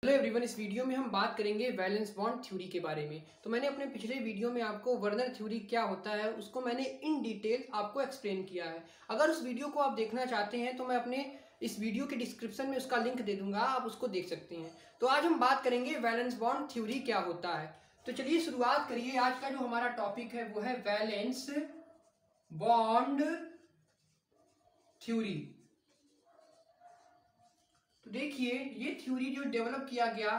Hello everyone, इस video में हम बात करेंगे वैलेंस बॉन्ड थ्योरी के बारे में। तो मैंने अपने पिछले वीडियो में आपको वर्नर थ्योरी क्या होता है उसको मैंने इन डिटेल आपको एक्सप्लेन किया है। अगर उस वीडियो को आप देखना चाहते हैं तो मैं अपने इस वीडियो के डिस्क्रिप्शन में उसका लिंक दे दूंगा, आप उसको देख सकते हैं। तो आज हम बात करेंगे वैलेंस बॉन्ड थ्योरी क्या होता है। तो चलिए शुरुआत करिए। आज का जो हमारा टॉपिक है वो है वैलेंस बॉन्ड थ्योरी। तो देखिए, ये थ्योरी जो डेवलप किया गया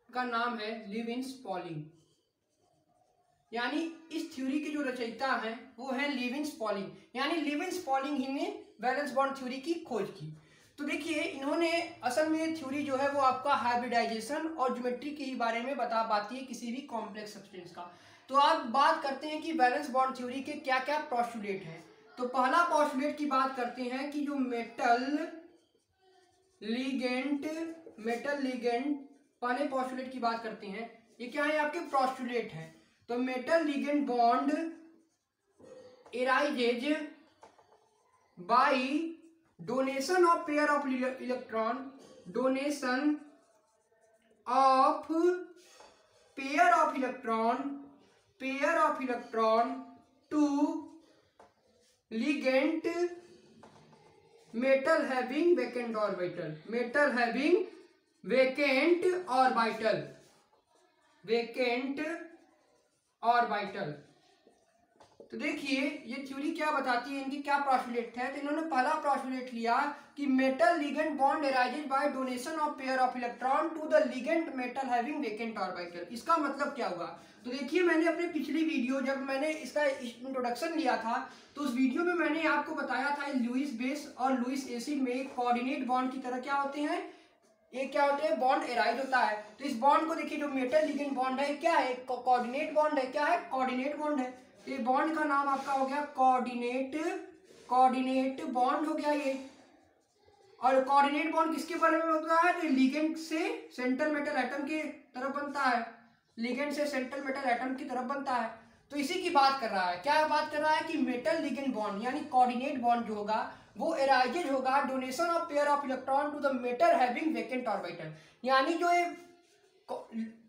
का नाम है लिविंस पॉलिंग, यानी इस थ्योरी के जो रचयिता हैं वो है लिविंस पॉलिंग। यानी लिविंस पॉलिंग ही ने वैलेंस बॉन्ड थ्योरी की खोज की। तो देखिए, इन्होंने असल में थ्योरी जो है वो आपका हाइब्रिडाइजेशन और ज्योमेट्री के ही बारे में बता पाती है किसी भी कॉम्प्लेक्स सब्सटेंस का। तो आप बात करते हैं कि वैलेंस बॉन्ड थ्योरी के क्या क्या पोस्टुलेट हैं। तो पहला पोस्टुलेट की बात करते हैं कि जो मेटल लिगेंड पहले पोस्टुलेट की बात करते हैं। ये क्या है, आपके पोस्टुलेट हैं। तो metal ligand bond arises by donation of pair of electron, donation of pair of electron to ligand metal having vacant orbital. तो देखिए, ये थ्योरी क्या बताती है, इनकी क्या पोस्टुलेट है। तो इन्होंने पहला पोस्टुलेट लिया कि metal ligand bond arises by donation of pair of electron to the ligand metal having vacant orbital. इसका मतलब क्या हुआ। तो देखिए, मैंने अपनी पिछली वीडियो जब मैंने इसका इंट्रोडक्शन लिया था तो उस वीडियो में मैंने आपको बताया था लुईस बेस और लुईस एसिड में कोऑर्डिनेट बॉन्ड की तरह क्या होते हैं, ये क्या होते हैं, बॉन्ड एराइज होता है। तो इस बॉन्ड को देखिए, जो मेटल लिगेंड बॉन्ड है क्या है, कोऑर्डिनेट बॉन्ड है। क्या है, कोऑर्डिनेट बॉन्ड है। ये बॉन्ड का नाम आपका हो गया कोऑर्डिनेट बॉन्ड हो गया ये। और कोऑर्डिनेट बॉन्ड किसके बारे में होता है, तो लिगेंड से सेंट्रल मेटल एटम की तरफ बनता है, लिगेंड से सेंट्रल मेटल एटम की तरफ बनता है। तो इसी की बात कर रहा है। क्या बात कर रहा है कि मेटल लिगेंड बॉन्ड यानी कोऑर्डिनेट बॉन्ड जो होगा वो एराइजेज होगा donation of pair of electron to the metal having vacant orbital. यानी जो ये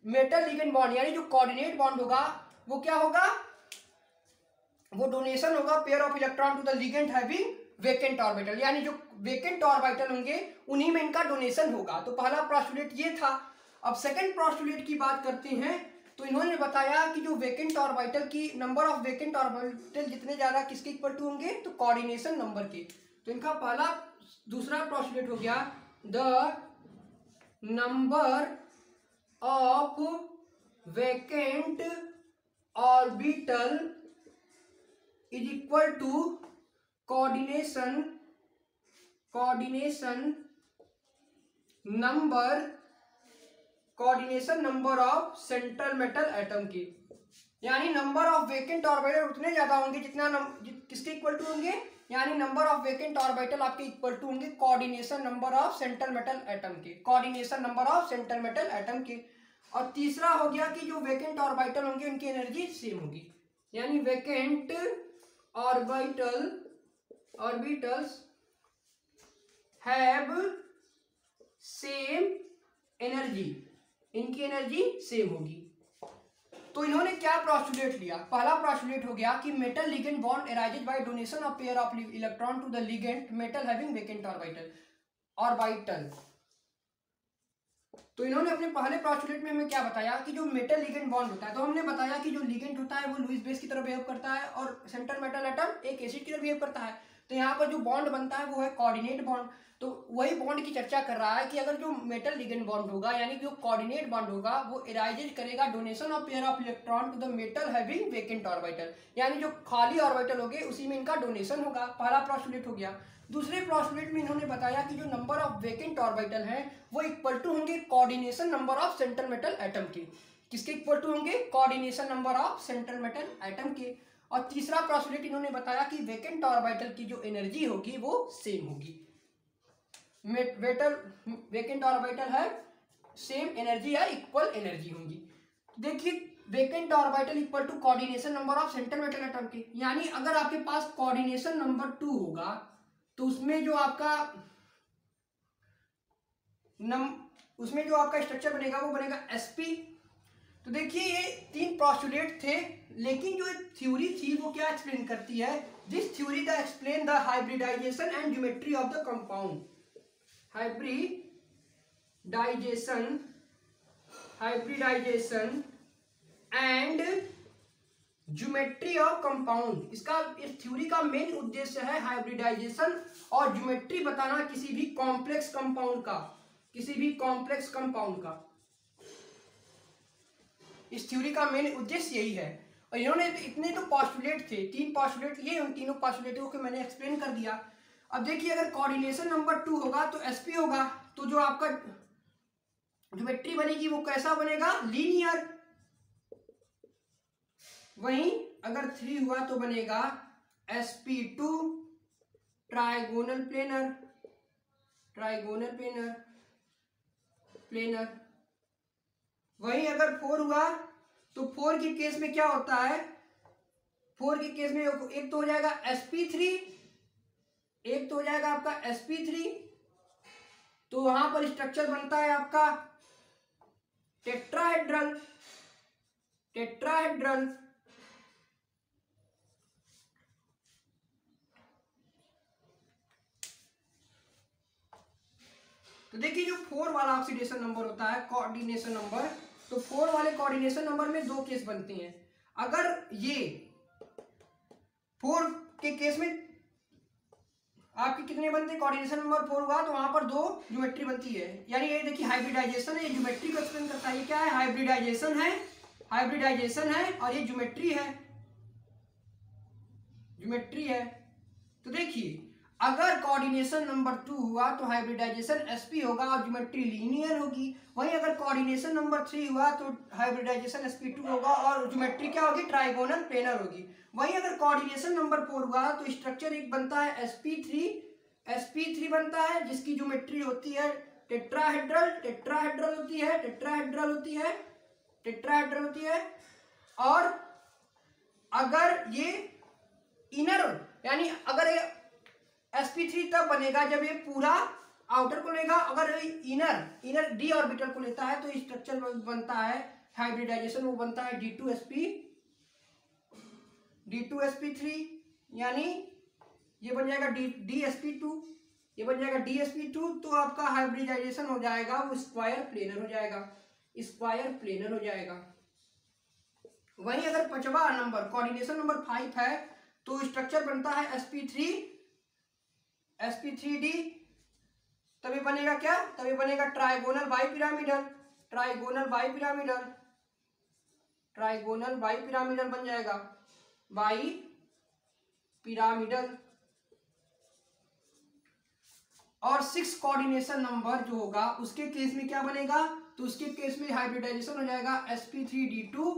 मेटल लिगेंड बॉन्ड यानी जो कोऑर्डिनेट बॉन्ड होगा वो क्या होगा, वो डोनेशन होगा pair of electron to the ligand having vacant orbital. यानी जो वेकेंट ऑर्बिटल होंगे उन्हीं में इनका डोनेशन होगा। तो पहला पोस्टुलेट ये था। अब सेकंड पोस्टुलेट की बात करते हैं। तो इन्होंने बताया कि जो वेकेंट ऑर्बिटल की नंबर ऑफ वेकेंट ऑर्बिटल जितने ज्यादा किसके इक्वल टू होंगे, तो कोऑर्डिनेशन नंबर के। तो इनका दूसरा पोस्टुलेट हो गया the number of vacant orbital is equal to coordination number of central metal atom की। यानी नंबर ऑफ वेकेंट ऑर्बिटल उतने ज्यादा होंगे जितना किसके इक्वल टू होंगे, यानी नंबर ऑफ वेकेंट ऑर्बिटल आपके इक्वल टू होंगे coordination number of central metal atom के। और तीसरा हो गया कि जो वेकेंट ऑर्बिटल होंगे उनकी एनर्जी सेम होगी। यानी vacant orbitals have same energy, इनकी एनर्जी सेम होगी। तो इन्होंने क्या पोस्टुलेट लिया, पहला पोस्टुलेट हो गया कि metal ligand bond arises by donation of pair of electron to the ligand metal having vacant orbital. तो इन्होंने अपने पहले पोस्टुलेट में हमें क्या बताया कि जो मेटल लिगेंड बॉन्ड होता है, तो हमने बताया कि जो लिगेंड होता है वो लुईस बेस की तरह बिहेव करता है और सेंट्रल मेटल एटम एक एसिड की तरह बिहेव करता है। तो यहाँ पर जो बॉन्ड बनता है वो है कोऑर्डिनेट बॉन्ड। तो वही बॉन्ड की चर्चा कर रहा है कि अगर जो मेटल लिगेंड बॉन्ड होगा यानी जो कोऑर्डिनेट बॉन्ड होगा वो एराइजेज करेगा donation of pair of electron to the metal having vacant orbital. यानी जो खाली ऑर्बिटल होंगे उसी में इनका डोनेशन होगा। पहला पोस्टुलेट हो गया। दूसरे पोस्टुलेट में इन्होंने बताया कि जो नंबर ऑफ वेकेंट ऑर्बिटल हैं वो इक्वल टू होंगे coordination number of central metal atom के। किसके इक्वल टू होंगे, coordination number of central metal atom के। और तीसरा पोस्टुलेट इन्होंने बताया कि वेकेंट ऑर्बिटल की जो एनर्जी होगी वो सेम होगी। वेकेंट ऑर्बिटल है सेम एनर्जी या इक्वल एनर्जी होंगी। देखिए, vacant orbital equal to coordination number of central metal atom के। यानी अगर आपके पास कोऑर्डिनेशन नंबर 2 होगा तो उसमें जो आपका उसमें जो आपका स्ट्रक्चर बनेगा वो बनेगा sp। तो देखिए ये 3 पोस्टुलेट थे, लेकिन जो थ्योरी थी वो क्या एक्सप्लेन करती है, this theory the explain the hybridization and geometry of the compound. Hybridization and geometry of compound, इसका इस थ्योरी का मेन उद्देश्य है हाइब्रिडाइजेशन और ज्योमेट्री बताना किसी भी कॉम्प्लेक्स कंपाउंड का, इस थ्योरी का मेन उद्देश्य यही है। और इन्होंने इतने तो पोस्टुलेट थे, 3 पोस्टुलेट लिए, उन तीनों पोस्टुलेटों को मैंने एक्सप्लेन कर दिया। अब देखिए अगर कोऑर्डिनेशन नंबर 2 होगा तो sp होगा, तो जो आपका ज्योमेट्री बनेगी वो कैसा बनेगा, लीनियर। वहीं अगर 3 हुआ तो बनेगा sp2 ट्राइगोनल प्लेनर। वहीं अगर 4 हुआ तो 4 के केस में क्या होता है, 4 के केस में एक तो हो जाएगा sp3, एक तो हो जाएगा आपका sp3, तो वहां पर स्ट्रक्चर बनता है आपका टेट्राहेड्रल। तो देखिए जो 4 वाला ऑक्सीडेशन नंबर होता है, कोऑर्डिनेशन नंबर, तो 4 वाले कोऑर्डिनेशन नंबर में 2 केस बनते हैं। अगर ये 4 के केस में आपके कितने बनते हैं, कोऑर्डिनेशन नंबर 4 हुआ तो वहां पर 2 ज्योमेट्री बनती है। यानी ये देखिए हाइब्रिडाइजेशन है, ये ज्योमेट्री को एक्सप्लेन करता है। ये क्या है, हाइब्रिडाइजेशन है और ये ज्योमेट्री है। तो देखिए अगर कोऑर्डिनेशन नंबर 2 हुआ तो हाइब्रिडाइजेशन sp होगा और ज्योमेट्री लीनियर होगी। वहीं अगर कोऑर्डिनेशन नंबर 3 हुआ तो हाइब्रिडाइजेशन sp2 होगा और ज्योमेट्री क्या होगी, ट्राइगोनल प्लेनर होगी। वहीं अगर कोऑर्डिनेशन नंबर 4 हुआ तो स्ट्रक्चर एक बनता है sp3 बनता है, जिसकी ज्योमेट्री होती है टेट्राहेड्रल होती है। और अगर ये इनर, यानी अगर ये sp3 तब बनेगा जब ये पूरा आउटर को लेगा, अगर इनर d ऑर्बिटल को लेता है तो स्ट्रक्चर बनता है हाइब्रिडाइजेशन, वो बनता है d2sp3, यानी ये बन जाएगा dsp2, ये बन जाएगा dsp2। तो आपका हाइब्रिडाइजेशन हो जाएगा वो स्क्वायर प्लेनर हो जाएगा। वहीं अगर 5वां नंबर कोऑर्डिनेशन नंबर 5 है तो स्ट्रक्चर बनता है sp3d, तभी बनेगा क्या, तभी बनेगा ट्राइगोनल बाइपिरामिडल बन जाएगा, बाइपिरामिडल। और 6 कोऑर्डिनेशन नंबर जो होगा उसके केस में क्या बनेगा, तो उसके केस में हाइब्रिडाइजेशन हो जाएगा sp3d2,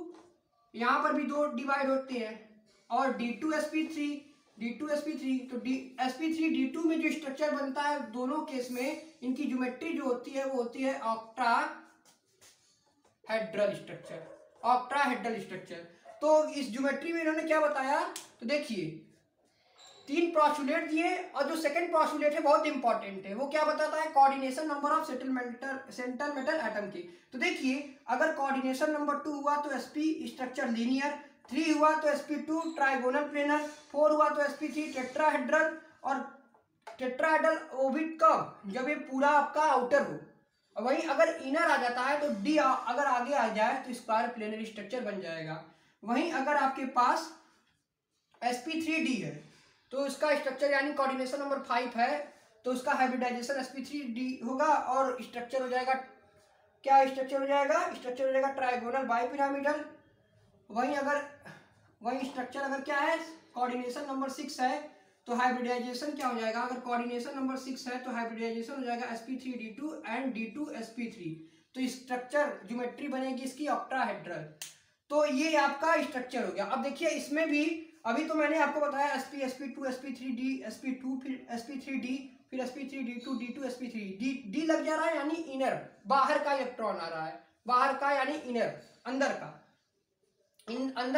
यहां पर भी 2 डिवाइड होते हैं, और d2sp3। तो sp3d2 में जो स्ट्रक्चर बनता है दोनों केस में इनकी ज्योमेट्री जो होती है वो होती है ऑक्टाहेड्रल स्ट्रक्चर। तो इस ज्योमेट्री में इन्होंने क्या बताया, तो देखिए 3 पोस्टुलेट दिए और जो सेकंड पोस्टुलेट है बहुत इंपॉर्टेंट है, वो क्या बताता है, coordination number of central metal atom की। तो देखिए अगर कोऑर्डिनेशन नंबर 2 हुआ तो sp स्ट्रक्चर लीनियर, 3 हुआ तो sp2 ट्राइगोनल प्लेनर, 4 हुआ तो sp3 टेट्राहेड्रल। और टेट्राहेड्रल ओर्बिट कब, जब ये पूरा आपका आउटर हो। वहीं अगर इनर आ जाता है तो d अगर आगे आ जाए तो स्क्वायर प्लेनर स्ट्रक्चर बन जाएगा। वहीं अगर आपके पास sp3d है तो इसका स्ट्रक्चर यानी कोऑर्डिनेशन नंबर 5 है तो उसका हाइब्रिडाइजेशन sp3d होगा और स्ट्रक्चर हो जाएगा, क्या स्ट्रक्चर हो जाएगा ट्राइगोनल बाइपिरामिडल। वहीं स्ट्रक्चर अगर क्या है, कोऑर्डिनेशन नंबर 6 है तो हाइब्रिडाइजेशन क्या हो जाएगा, अगर कोऑर्डिनेशन नंबर 6 है तो हाइब्रिडाइजेशन हो जाएगा sp3d2 एंड d2sp3। तो स्ट्रक्चर ज्योमेट्री बनेगी इसकी ऑक्टाहेड्रल। तो ये आपका स्ट्रक्चर हो गया। अब देखिए इसमें भी अभी तो मैंने आपको बताया sp sp2 sp3d sp2 फिर sp3d फिर sp3d2 d2sp3 d लग जा रहा है यानी इनर, बाहर का इलेक्ट्रॉन आ रहा है, बाहर का यानी इनर, अंदर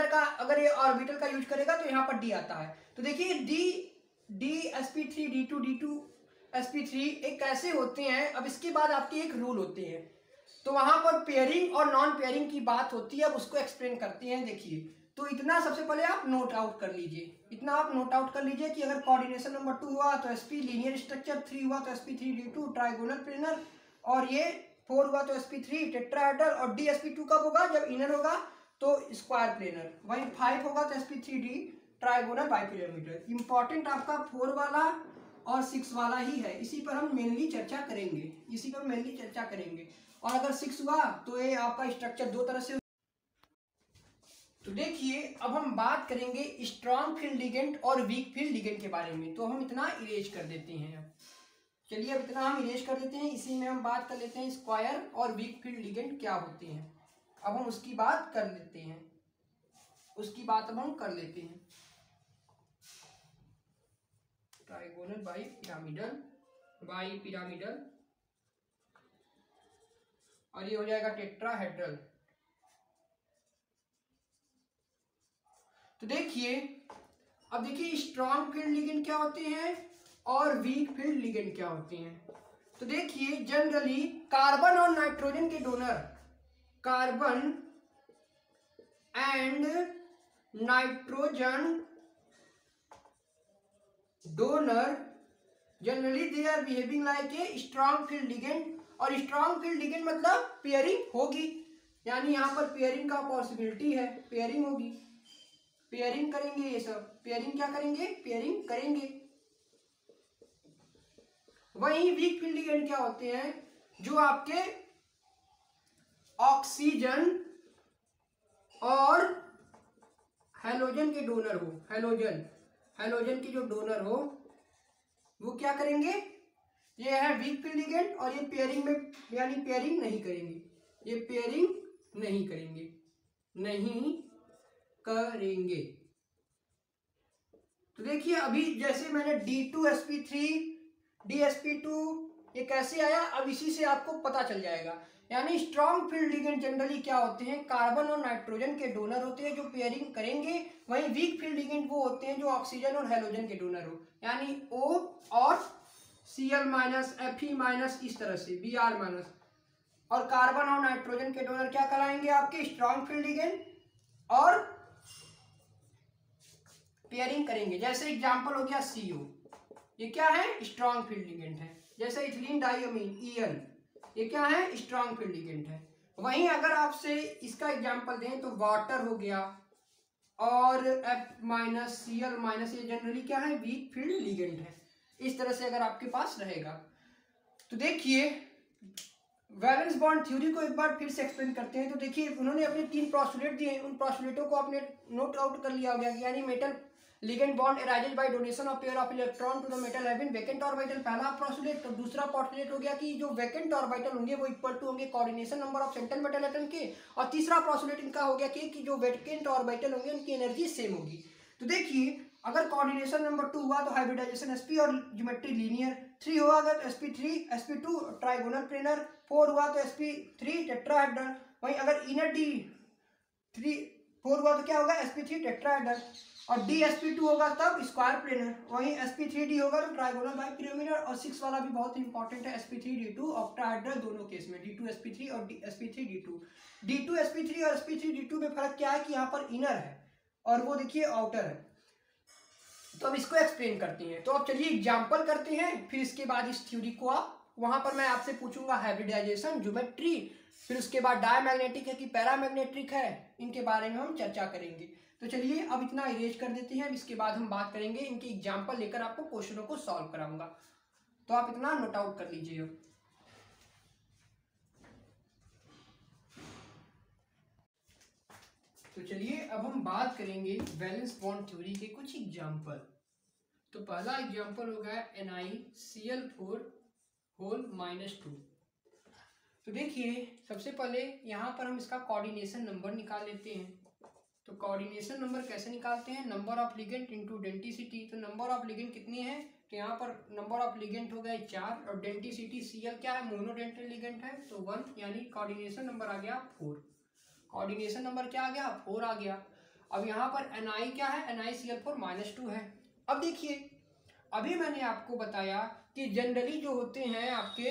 का अगर ये ऑर्बिटल का यूज करेगा तो यहाँ पर d आता है। तो देखिए d sp3 d2 d2 sp3 एक कैसे होते हैं। अब इसके बाद आपके एक रूल होते हैं, तो वहां पर पेयरिंग और नॉन पेयरिंग की बात होती है, अब उसको एक्सप्लेन करते हैं। देखिए, तो इतना सबसे पहले आप नोट आउट कर लीजिए, इतना आप नोट आउट कर लीजिए कि अगर कोऑर्डिनेशन नंबर 2 हुआ तो sp लीनियर स्ट्रक्चर, 3 हुआ तो sp3d2 ट्राइगोनल प्लेनर, और ये 4 हुआ तो sp3 टेट्राहेड्रल, और dsp2 कब होगा, जब इनर होगा तो स्क्वायर प्लेनर, वही 5 होगा तो sp3d ट्राइगोनल बाइपिरामिडल। इंपॉर्टेंट आपका 4 वाला और 6 वाला ही है, इसी पर हम मेनली चर्चा करेंगे, इसी पर मेनली चर्चा करेंगे। और अगर 6 हुआ तो ये आपका स्ट्रक्चर दो तरह से। तो देखिए, अब हम बात करेंगे स्ट्रॉन्ग फील्ड लिगेंड और वीक फील्ड लिगेंड के बारे में। तो हम इतना इरेज कर देते हैं, अब चलिए अब इतना हम इरेज कर देते हैं। इसी में हम बात कर लेते हैं स्क्वायर और वीक फील्ड लिगेंड क्या होते हैं। अब हम उसकी बात कर लेते हैं, उसकी बात अब हम कर लेते हैं। ट्राइगोनल बाई पिरामिडल, और ये हो जाएगा टेट्राहेड्रल। तो देखिए, अब देखिए स्ट्रॉन्ग फील्ड लिगेंड क्या होते हैं और वीक फील्ड लिगेंड क्या होते हैं। तो देखिए, जनरली कार्बन और नाइट्रोजन के donor, carbon and nitrogen donor, generally they are behaving like a strong field ligand. और स्ट्रॉन्ग फील्ड लिगेंड मतलब पेयरिंग होगी, यानी यहां पर पेयरिंग का पॉसिबिलिटी है, पेयरिंग होगी, पेयरिंग करेंगे, ये सब पेयरिंग क्या करेंगे, पेयरिंग करेंगे। वहीं वीक फील्ड लिगेंड क्या होते हैं, जो आपके ऑक्सीजन और हेलोजन के डोनर हो, हेलोजन के जो डोनर हो वो क्या करेंगे, ये है वीक फील्ड लिगेंड, और ये पेयरिंग में, यानी पेयरिंग नहीं करेंगे, ये पेयरिंग नहीं करेंगे, नहीं करेंगे। तो देखिए, अभी जैसे मैंने D2sp3 dsp2 ये कैसे आया, अब इसी से आपको पता चल जाएगा। यानी स्ट्रॉन्ग फील्ड लिगेंड जनरली क्या होते हैं, कार्बन और नाइट्रोजन के डोनर होते हैं जो पेयरिंग करेंगे। वहीं वीक फील्ड लिगेंड वो होते हैं जो ऑक्सीजन और हेलोजन के डोनर हो, यानी O और Cl- Fe- इस तरह से Br-। और कार्बन और नाइट्रोजन के डोनर क्या कराएंगे, आपके स्ट्रॉन्ग फील्ड लिगेंड और पेयरिंग करेंगे। जैसे एग्जांपल हो गया CO, ये क्या है, स्ट्रॉन्ग फील्ड लिगेंड है। जैसे इथिलीन डाइअमीन EN, ये क्या है, स्ट्रॉन्ग फील्ड लिगेंड है। वहीं अगर आपसे इसका एग्जांपल दें तो वाटर हो गया और F-Cl- ये जनरली क्या है, वीक फील्ड लिगेंड है। इस तरह से अगर आपके पास रहेगा। तो देखिए, वैलेंस बॉन्ड थ्योरी को एक बार फिर से एक्सप्लेन करते हैं। तो देखिए, उन्होंने अपने 3 पोस्टुलेट दिए, उन पोस्टुलेटों को आपने नोट आउट कर लिया होगा, यानी metal ligand bond arises by donation of pair of electron to the metal having vacant orbital, पहला पोस्टुलेट। तो दूसरा पोस्टुलेट हो गया कि जो वैकेंट ऑर्बिटल होंगे वो इक्वल टू होंगे coordination number of central metal atom के। और तीसरा पोस्टुलेट इनका हो गया कि जो वैकेंट ऑर्बिटल होंगे उनकी एनर्जी सेम होगी। तो देखिए, अगर कोऑर्डिनेशन नंबर 2 हुआ तो हाइब्रिडाइजेशन sp और ज्योमेट्री लीनियर, 3 हुआ अगर sp3 sp2 ट्राइगोनल प्लेनर, 4 हुआ तो sp3 टेट्राहेड्रल। वहीं अगर इनर D 4 हुआ तो क्या होगा, sp3 टेट्राहेड्रल, और dsp2 होगा तब स्क्वायर प्लेनर। वहीं sp3d होगा तो ट्राइगोनल बाइपिरामिडल। और 6 वाला भी बहुत इंपॉर्टेंट है, sp3d2 ऑक्टाहेड्रल, दोनों केस में D2sp3 और sp3d2। D2sp3 और sp3d2 में फर्क क्या है कि यहाँ पर इनर है और वो देखिए आउटर है। तो अब इसको एक्सप्लेन करते हैं। तो अब चलिए एग्जांपल करते हैं, फिर इसके बाद इस थ्योरी को आप, वहां पर मैं आपसे पूछूंगा हाइब्रिडाइजेशन, ज्योमेट्री, फिर उसके बाद डायमैग्नेटिक है कि पैरामैग्नेटिक है, इनके बारे में हम चर्चा करेंगे। तो चलिए अब इतना इरेज कर देते हैं, इसके बाद हम बात करेंगे, इनके एग्जाम्पल लेकर आपको क्वेश्चनों को सॉल्व कराऊंगा। तो आप इतना नोट आउट कर लीजिए। तो चलिए अब हम बात करेंगे वैलेंस बॉन्ड थ्योरी के कुछ एग्जाम्पल। तो पहला एग्जाम्पल हो गया NiCl4 होल -2। तो देखिए, सबसे पहले यहाँ पर हम इसका कोऑर्डिनेशन नंबर निकाल लेते हैं। तो कोऑर्डिनेशन नंबर कैसे निकालते हैं, number of ligand into density. तो नंबर ऑफ लिगेंड कितनी है, तो यहाँ पर नंबर ऑफ लिगेंड हो गया 4, और डेंसिटी Cl क्या है, मोनोडेंटल लिगेंड है तो 1, यानी कोऑर्डिनेशन नंबर आ गया 4। कोऑर्डिनेशन नंबर क्या आ गया, 4 आ गया। अब यहाँ पर Ni क्या है, NiCl4 -2 है। अब देखिए, अभी मैंने आपको बताया कि जनरली जो होते हैं आपके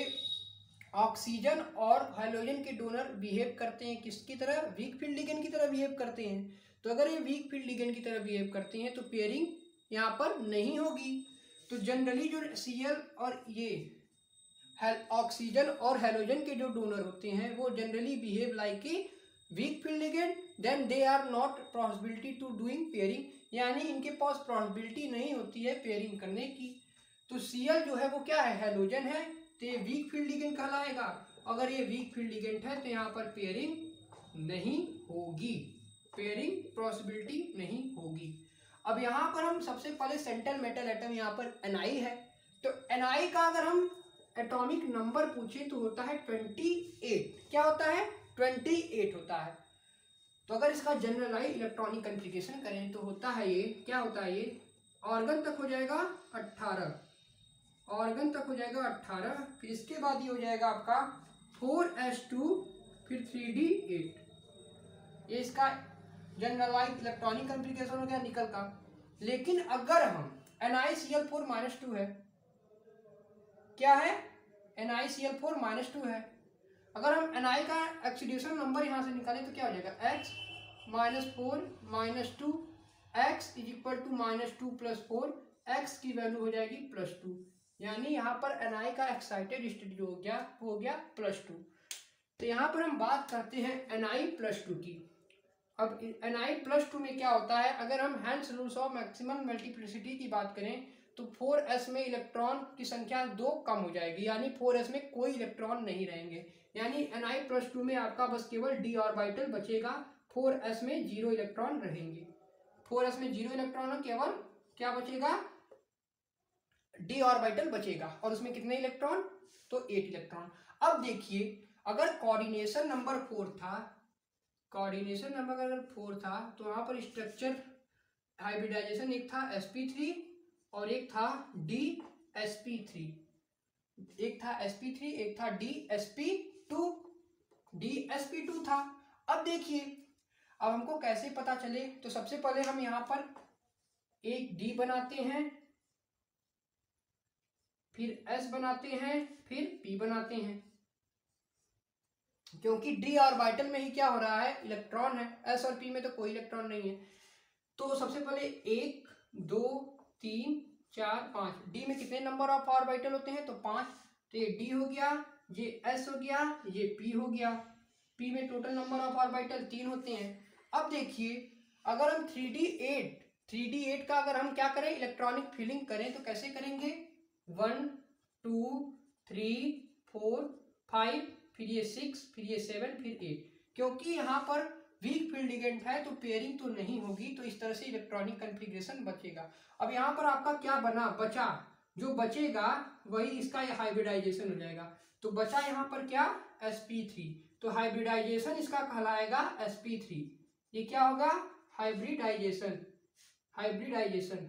ऑक्सीजन और हाइड्रोजन के डोनर बिहेव करते हैं किसकी तरह, वीक फील्ड लिगेंड की तरह बिहेव करते हैं। तो अगर ये वीक फील्ड लिगेंड की तरह बिहेव करते हैं तो पेयरिंग यहाँ पर नहीं होगी। तो जनरली जो Cl और ये ऑक्सीजन और हाइड्रोजन के जो डोनर होते हैं वो generally behave like a weak field ligand, then they are not possibility to doing pairing, यानी इनके पास पॉसिबिलिटी नहीं होती है पेयरिंग करने की। तो Cl जो है वो क्या है, हाइड्रोजन है, तो ये वीक फील्ड लिगेंड कहलाएगा। अगर ये वीक फील्ड लिगेंड है तो यहाँ पर पेयरिंग नहीं होगी, पेयरिंग पॉसिबिलिटी नहीं होगी। अब यहाँ पर हम सबसे पहले सेंट्रल मेटल एटम यहाँ पर Ni है, तो Ni का अगर हम एटॉमिक नंबर पूछे तो होता है 28। क्या होता है, 28 होता है। तो अगर इसका जनरलाइज इलेक्ट्रॉनिक कॉन्फ़िगरेशन करें तो होता है ये, क्या होता है ये, ऑर्गन तक हो जाएगा 18, ऑर्गन तक हो जाएगा 18, फिर इसके बाद ये हो जाएगा आपका 4s2, फिर 3d8। ये इसका जनरलाइज इलेक्ट्रॉनिक कॉन्फ़िगरेशन हो गया निकल का। लेकिन अगर हम NiCl4-2 है, क्या है, NiCl4-2 है, अगर हम Ni का ऑक्सीडेशन नंबर यहाँ से निकालें तो क्या हो जाएगा, x -4 -2, x = -2 + 4, x की वैल्यू हो जाएगी +2, यानी यहाँ पर Ni का एक्साइटेड स्टेट हो गया +2। तो यहाँ पर हम बात करते हैं Ni+2 की। अब Ni+2 में क्या होता है, अगर हम hence rules of maximum multiplicity की बात करें तो 4s में इलेक्ट्रॉन की संख्या 2 कम हो जाएगी, यानी 4s में कोई इलेक्ट्रॉन नहीं रहेंगे, यानी Ni+2 में आपका बस केवल d ऑर्बिटल बचेगा, 4s में 0 इलेक्ट्रॉन रहेंगे। 4s में 0 इलेक्ट्रॉन है, केवल क्या बचेगा, d ऑर्बिटल बचेगा, और उसमें कितने इलेक्ट्रॉन, तो 8 इलेक्ट्रॉन। अब देखिए अगर कोऑर्डिनेशन नंबर 4 था, कोऑर्डिनेशन नंबर अगर 4 था तो वहाँ पर स्ट्रक्चर हाइब्रिडाइजेशन एक था sp3 और एक था dsp3, एक था sp3 एक था dsp2 था। अब देखिए अब हमको कैसे पता चले, तो सबसे पहले हम यहाँ पर एक d बनाते हैं, फिर s बनाते हैं, फिर p बनाते हैं, क्योंकि d ऑर्बिटल में ही क्या हो रहा है, इलेक्ट्रॉन है, s और p में तो कोई इलेक्ट्रॉन नहीं है। तो सबसे पहले 1 2 3 4 5, d में कितने नंबर ऑफ ऑर्बिटल होते हैं, तो 5, तो ये d हो गया, ये s हो गया, ये p हो गया, p में टोटल नंबर ऑफ ऑर्बिटल 3 होते हैं। अब देखिए अगर हम 3d8 का अगर हम क्या करें, इलेक्ट्रॉनिक फिलिंग करें तो कैसे करेंगे, 1 2 3 4 5, फिर ये 6, फिर ये 7, फिर 8, क्योंकि यहाँ पर वीक फील्ड लिगेंड है तो पेयरिंग तो नहीं होगी, तो इस तरह से इलेक्ट्रॉनिक कॉन्फ़िगरेशन बचेगा। अब यहाँ पर आपका क्या बचा, जो बचेगा वही इसका हाइब्रिडाइजेशन हो जाएगा। तो बचा यहाँ पर क्या, sp3, तो हाइब्रिडाइजेशन इसका कहलाएगा sp3। ये क्या होगा, हाइब्रिडाइजेशन, हाइब्रिडाइजेशन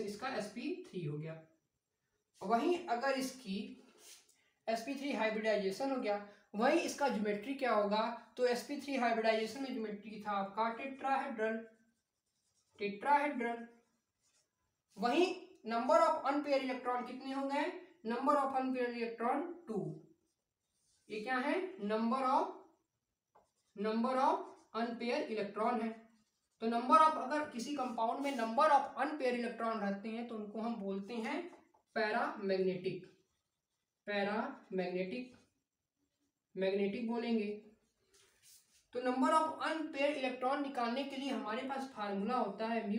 इसका sp3 हो गया। वहीं अगर इसकी sp3 हाइब्रिडाइजेशन हो गया, वहीं इसका ज्योमेट्री क्या होगा, तो sp3 हाइब्रिडाइजेशन में ज्योमेट्री था आपका टेट्राहेड्रल। वहीं नंबर ऑफ अनपेयर इलेक्ट्रॉन कितने हो गए, नंबर ऑफ अनपेयर इलेक्ट्रॉन 2, ये क्या है, नंबर ऑफ अनपेयर इलेक्ट्रॉन है। तो नंबर ऑफ, अगर किसी कंपाउंड में नंबर ऑफ अनपेयर इलेक्ट्रॉन रहते हैं तो उनको हम बोलते हैं मैग्नेटिक बोलेंगे। तो नंबर ऑफ अनपेयर इलेक्ट्रॉन निकालने के लिए हमारे पास फार्मूला होता है μ =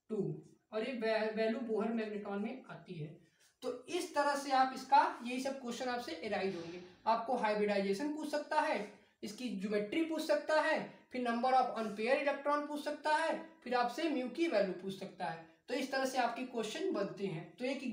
n+2, और ये वैल्यू बोहर मैग्नेट्रॉन में आती है। तो इस तरह से आप इसका यही सब क्वेश्चन आपसे एराइज होंगे। आपको हाइब्रिडाइजेशन पूछ सकता है, इसकी ज्योमेट्री पूछ सकता है, फिर नंबर ऑफ अनपेयर इलेक्ट्रॉन पूछ सकता है, फिर आपसे म्यू की वैल्यू पूछ सकता है। तो इस तरह से आपके क्वेश्चन बनते हैं। तो एक